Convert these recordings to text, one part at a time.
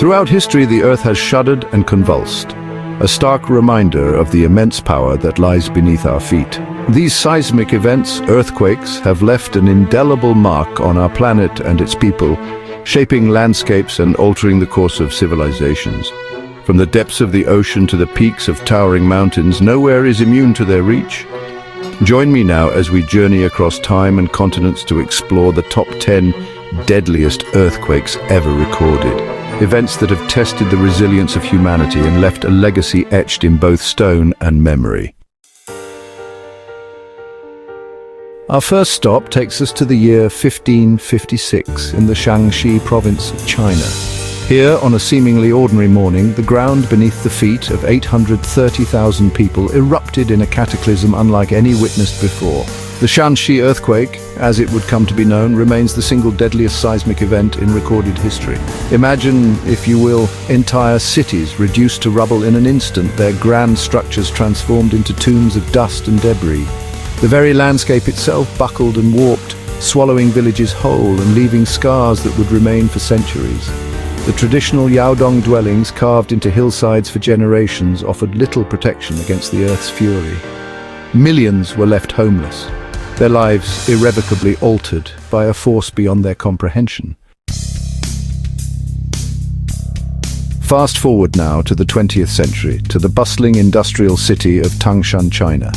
Throughout history, the Earth has shuddered and convulsed, a stark reminder of the immense power that lies beneath our feet. These seismic events, earthquakes, have left an indelible mark on our planet and its people, shaping landscapes and altering the course of civilizations. From the depths of the ocean to the peaks of towering mountains, nowhere is immune to their reach. Join me now as we journey across time and continents to explore the top 10 deadliest earthquakes ever recorded. Events that have tested the resilience of humanity and left a legacy etched in both stone and memory. Our first stop takes us to the year 1556 in the Shaanxi province of China. Here, on a seemingly ordinary morning, the ground beneath the feet of 830,000 people erupted in a cataclysm unlike any witnessed before. The Shaanxi Earthquake, as it would come to be known, remains the single deadliest seismic event in recorded history. Imagine, if you will, entire cities reduced to rubble in an instant, their grand structures transformed into tombs of dust and debris. The very landscape itself buckled and warped, swallowing villages whole and leaving scars that would remain for centuries. The traditional Yaodong dwellings, carved into hillsides for generations, offered little protection against the Earth's fury. Millions were left homeless, their lives irrevocably altered by a force beyond their comprehension. Fast forward now to the 20th century, to the bustling industrial city of Tangshan, China.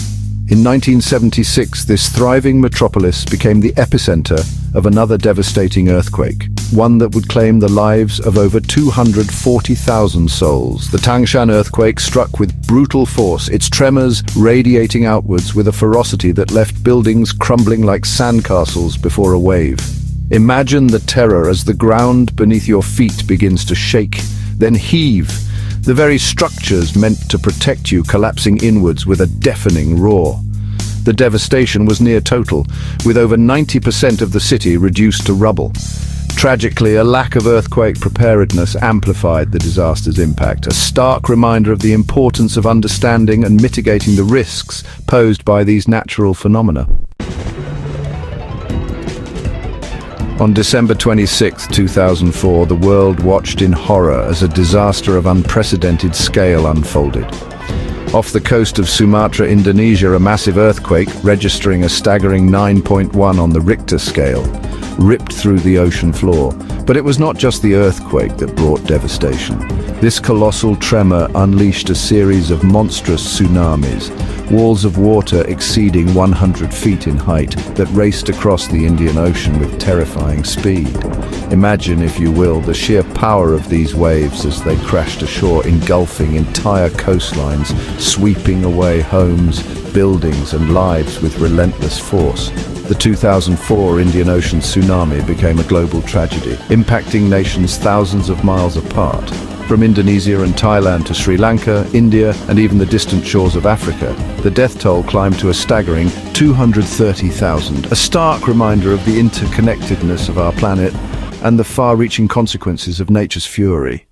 In 1976, this thriving metropolis became the epicenter of another devastating earthquake, one that would claim the lives of over 240,000 souls. The Tangshan earthquake struck with brutal force, its tremors radiating outwards with a ferocity that left buildings crumbling like sandcastles before a wave. Imagine the terror as the ground beneath your feet begins to shake, then heave, the very structures meant to protect you collapsing inwards with a deafening roar. The devastation was near total, with over 90% of the city reduced to rubble. Tragically, a lack of earthquake preparedness amplified the disaster's impact, a stark reminder of the importance of understanding and mitigating the risks posed by these natural phenomena. On December 26, 2004, the world watched in horror as a disaster of unprecedented scale unfolded. Off the coast of Sumatra, Indonesia, a massive earthquake, registering a staggering 9.1 on the Richter scale, ripped through the ocean floor. But it was not just the earthquake that brought devastation. This colossal tremor unleashed a series of monstrous tsunamis, walls of water exceeding 100 feet in height that raced across the Indian Ocean with terrifying speed. Imagine, if you will, the sheer power of these waves as they crashed ashore, engulfing entire coastlines, sweeping away homes, buildings and lives with relentless force. The 2004 Indian Ocean tsunami became a global tragedy, impacting nations thousands of miles apart. From Indonesia and Thailand to Sri Lanka, India, and even the distant shores of Africa, the death toll climbed to a staggering 230,000, a stark reminder of the interconnectedness of our planet and the far-reaching consequences of nature's fury.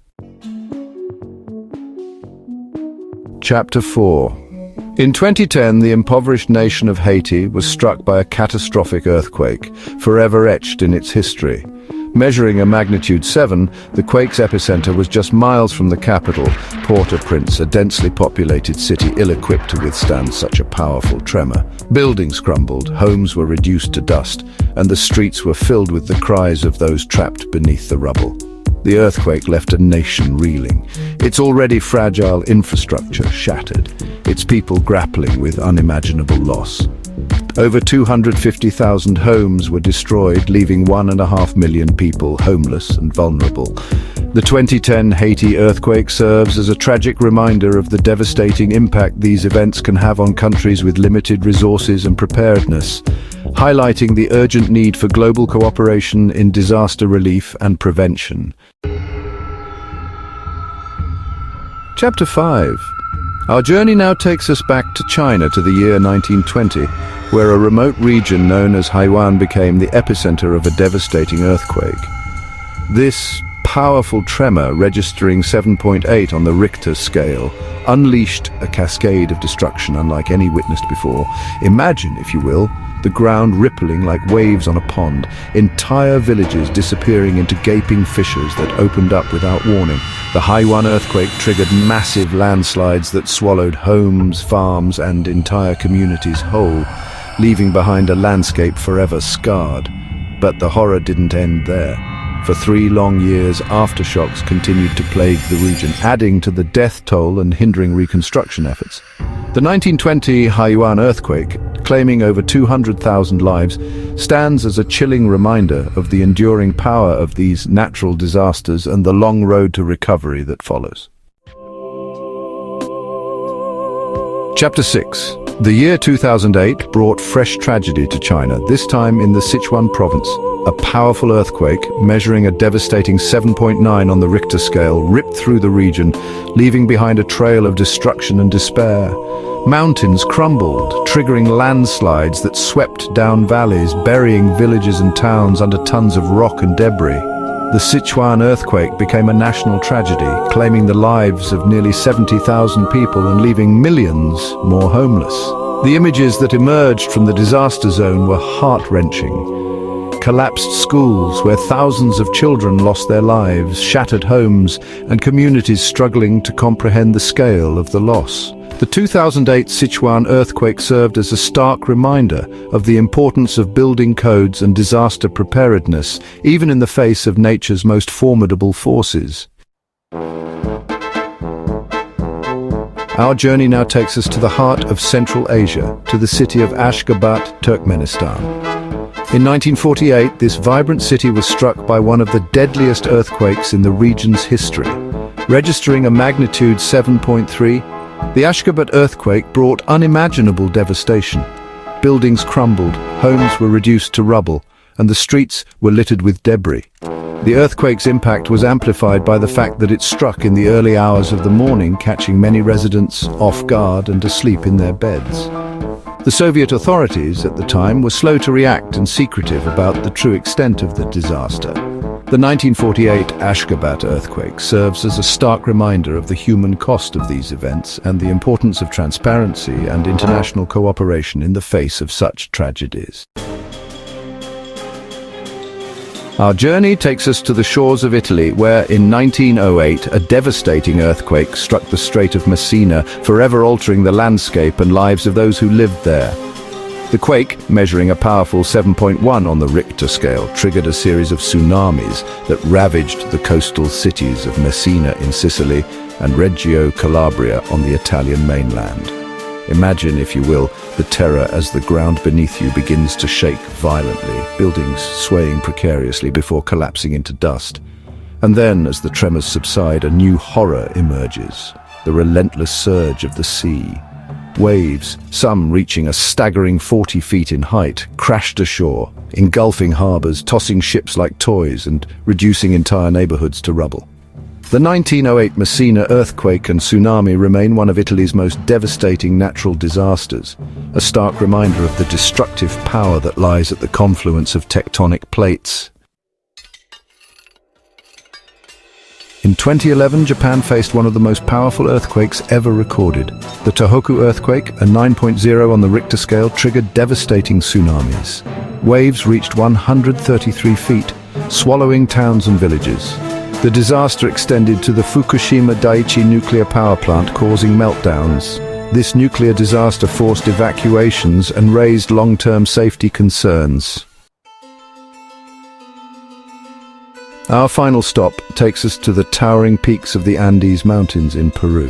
Chapter 4. In 2010, the impoverished nation of Haiti was struck by a catastrophic earthquake, forever etched in its history. Measuring a magnitude 7, the quake's epicenter was just miles from the capital, Port-au-Prince, a densely populated city ill-equipped to withstand such a powerful tremor. Buildings crumbled, homes were reduced to dust, and the streets were filled with the cries of those trapped beneath the rubble. The earthquake left a nation reeling, its already fragile infrastructure shattered, its people grappling with unimaginable loss. Over 250,000 homes were destroyed, leaving 1.5 million people homeless and vulnerable. The 2010 Haiti earthquake serves as a tragic reminder of the devastating impact these events can have on countries with limited resources and preparedness, highlighting the urgent need for global cooperation in disaster relief and prevention. Chapter 5. Our journey now takes us back to China to the year 1920, where a remote region known as Haiwan became the epicenter of a devastating earthquake. This powerful tremor, registering 7.8 on the Richter scale, unleashed a cascade of destruction unlike any witnessed before. Imagine, if you will, the ground rippling like waves on a pond, entire villages disappearing into gaping fissures that opened up without warning. The Haiwan earthquake triggered massive landslides that swallowed homes, farms, and entire communities whole, leaving behind a landscape forever scarred. But the horror didn't end there. For 3 long years, aftershocks continued to plague the region, adding to the death toll and hindering reconstruction efforts. The 1920 Haiwan earthquake, claiming over 200,000 lives, stands as a chilling reminder of the enduring power of these natural disasters and the long road to recovery that follows. Chapter 6. The year 2008 brought fresh tragedy to China, this time in the Sichuan province. A powerful earthquake, measuring a devastating 7.9 on the Richter scale, ripped through the region, leaving behind a trail of destruction and despair. Mountains crumbled, triggering landslides that swept down valleys, burying villages and towns under tons of rock and debris. The Sichuan earthquake became a national tragedy, claiming the lives of nearly 70,000 people and leaving millions more homeless. The images that emerged from the disaster zone were heart-wrenching. Collapsed schools where thousands of children lost their lives, shattered homes, and communities struggling to comprehend the scale of the loss. The 2008 Sichuan earthquake served as a stark reminder of the importance of building codes and disaster preparedness, even in the face of nature's most formidable forces. Our journey now takes us to the heart of Central Asia, to the city of Ashgabat, Turkmenistan. In 1948, this vibrant city was struck by one of the deadliest earthquakes in the region's history. Registering a magnitude 7.3, the Ashgabat earthquake brought unimaginable devastation. Buildings crumbled, homes were reduced to rubble, and the streets were littered with debris. The earthquake's impact was amplified by the fact that it struck in the early hours of the morning, catching many residents off guard and asleep in their beds. The Soviet authorities at the time were slow to react and secretive about the true extent of the disaster. The 1948 Ashgabat earthquake serves as a stark reminder of the human cost of these events and the importance of transparency and international cooperation in the face of such tragedies. Our journey takes us to the shores of Italy, where in 1908 a devastating earthquake struck the Strait of Messina, forever altering the landscape and lives of those who lived there. The quake, measuring a powerful 7.1 on the Richter scale, triggered a series of tsunamis that ravaged the coastal cities of Messina in Sicily and Reggio Calabria on the Italian mainland. Imagine, if you will, the terror as the ground beneath you begins to shake violently, buildings swaying precariously before collapsing into dust. And then, as the tremors subside, a new horror emerges, the relentless surge of the sea. Waves, some reaching a staggering 40 feet in height, crashed ashore, engulfing harbors, tossing ships like toys and reducing entire neighborhoods to rubble. The 1908 Messina earthquake and tsunami remain one of Italy's most devastating natural disasters, a stark reminder of the destructive power that lies at the confluence of tectonic plates. In 2011, Japan faced one of the most powerful earthquakes ever recorded. The Tōhoku earthquake, a 9.0 on the Richter scale, triggered devastating tsunamis. Waves reached 133 feet, swallowing towns and villages. The disaster extended to the Fukushima Daiichi nuclear power plant, causing meltdowns. This nuclear disaster forced evacuations and raised long-term safety concerns. Our final stop takes us to the towering peaks of the Andes Mountains in Peru.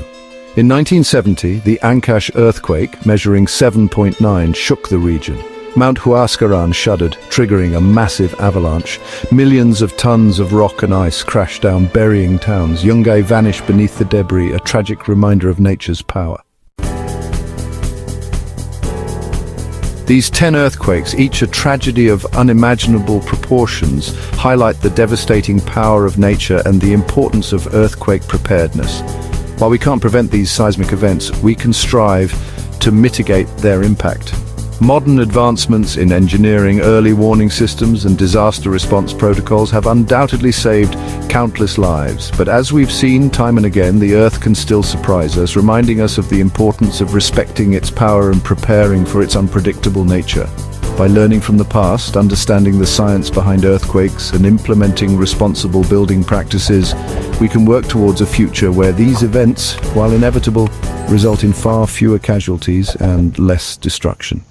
In 1970, the Ancash earthquake, measuring 7.9, shook the region. Mount Huascaran shuddered, triggering a massive avalanche. Millions of tons of rock and ice crashed down, burying towns. Yungay vanished beneath the debris, a tragic reminder of nature's power. These 10 earthquakes, each a tragedy of unimaginable proportions, highlight the devastating power of nature and the importance of earthquake preparedness. While we can't prevent these seismic events, we can strive to mitigate their impact. Modern advancements in engineering, early warning systems, and disaster response protocols have undoubtedly saved countless lives. But as we've seen time and again, the Earth can still surprise us, reminding us of the importance of respecting its power and preparing for its unpredictable nature. By learning from the past, understanding the science behind earthquakes, and implementing responsible building practices, we can work towards a future where these events, while inevitable, result in far fewer casualties and less destruction.